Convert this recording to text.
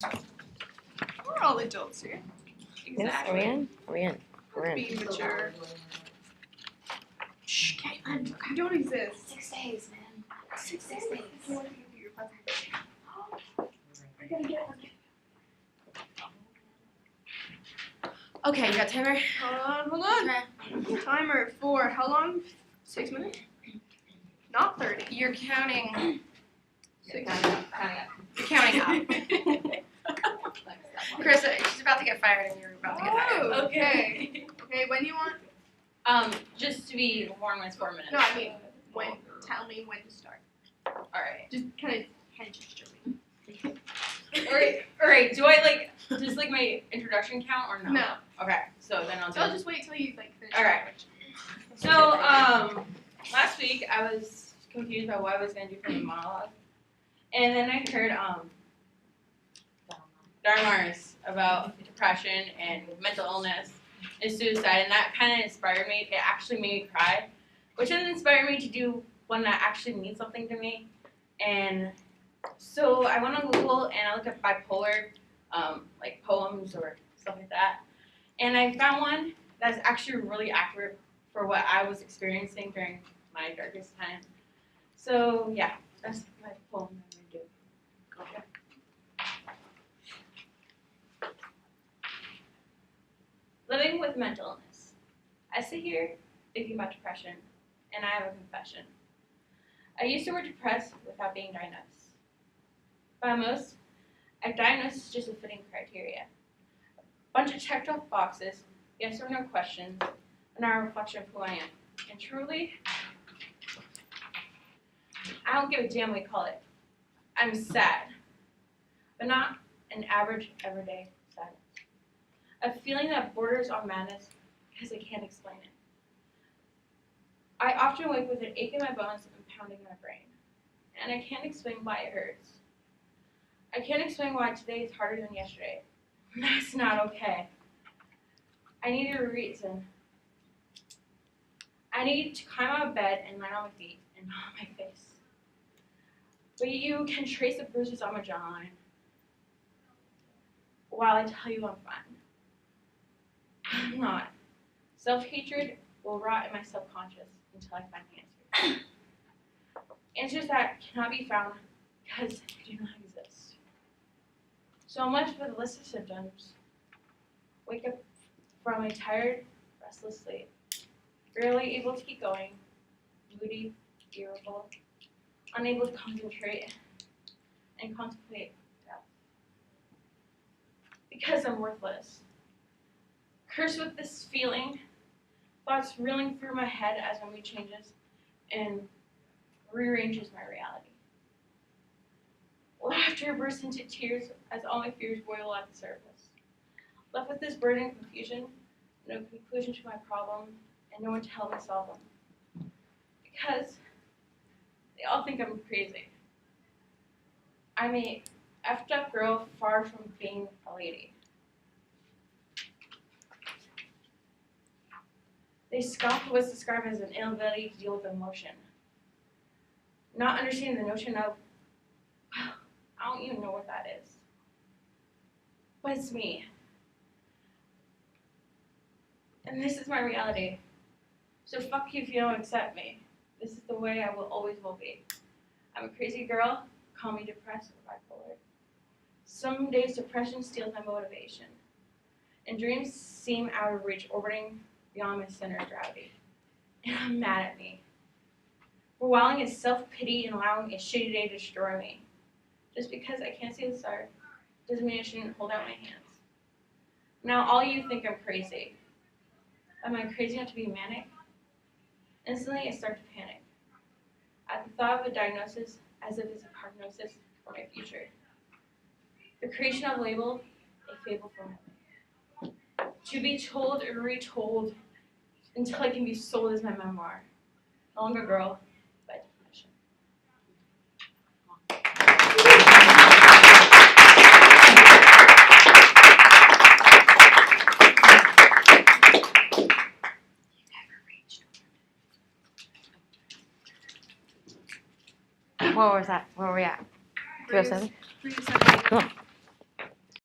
We're all adults here. Yes, Exactly. are we in? Are we in? We're in. Being mature. Shh, Caitlin, you don't exist. 6 days, man. 6 days. You want to do your best. We're gonna get one. Okay, you got timer? Hold on. Timer for how long? 6 minutes? Not 30. You're counting. 6 You're counting up. Chris, she's about to get fired and you're about to get hired. Oh, okay. Okay, when you want? Just to be warm, it's 4 minutes. No, I mean, when. Tell me when to start. Alright. Just kind of hand gesture me. Alright, do I just my introduction count or no? No. Okay, so then I'll do I'll just wait till you finish. Alright. So, last week I was confused about what I was gonna do for the monologue. And then I heard, Dharma's about depression and mental illness and suicide, and that kind of inspired me. It actually made me cry, which then inspired me to do one that actually means something to me. And so I went on Google and I looked up bipolar, poems or stuff like that. And I found one that's actually really accurate for what I was experiencing during my darkest time. So yeah, that's my poem I'm gonna do. Okay. Living with mental illness. I sit here thinking about depression, and I have a confession. I used to were depressed without being diagnosed. By most, a diagnosis is just a fitting criteria. A bunch of checked off boxes, yes or no questions, and are a reflection of who I am. And truly, I don't give a damn what you call it. I'm sad, but not an average, everyday sadness. A feeling that borders on madness because I can't explain it. I often wake with an ache in my bones and pounding in my brain, and I can't explain why it hurts. I can't explain why today is harder than yesterday. That's not okay. I need a reason. I need to climb out of bed and lie on my feet and not on my face. But you can trace the bruises on my jawline while I tell you I'm fine. I'm not. Self-hatred will rot in my subconscious until I find the answers. Answers that cannot be found because they do not exist. So I'm left with a list of symptoms. Wake up from a tired, restless sleep. Barely able to keep going. Moody, irritable, unable to concentrate and contemplate death. Because I'm worthless. Cursed with this feeling, thoughts reeling through my head as my mood changes and rearranges my reality. Laughter bursts into tears as all my fears boil at the surface. Left with this burden and confusion, no conclusion to my problem, and no one to help me solve them. Because they all think I'm crazy. I'm a effed up girl far from being a lady. They scoff at what's described as an inability to deal with emotion. Not understanding the notion of, I don't even know what that is. But it's me. And this is my reality. So fuck you if you don't accept me. This is the way I will always will be. I'm a crazy girl, call me depressed or bipolar. Some days depression steals my motivation. And dreams seem out of reach, orbiting beyond my center of gravity. And I'm mad at me. For wallowing in self-pity and allowing a shitty day to destroy me. Just because I can't see the stars doesn't mean I shouldn't hold out my hands. Now all you think I'm crazy. Am I crazy enough to be manic? Instantly I start to panic. At the thought of a diagnosis as if it's a prognosis for my future. The creation of a label, a fable for me. To be told and retold until it can be sold as my memoir. No longer girl, by definition. What was that? Where were we at? 307? 370. Cool.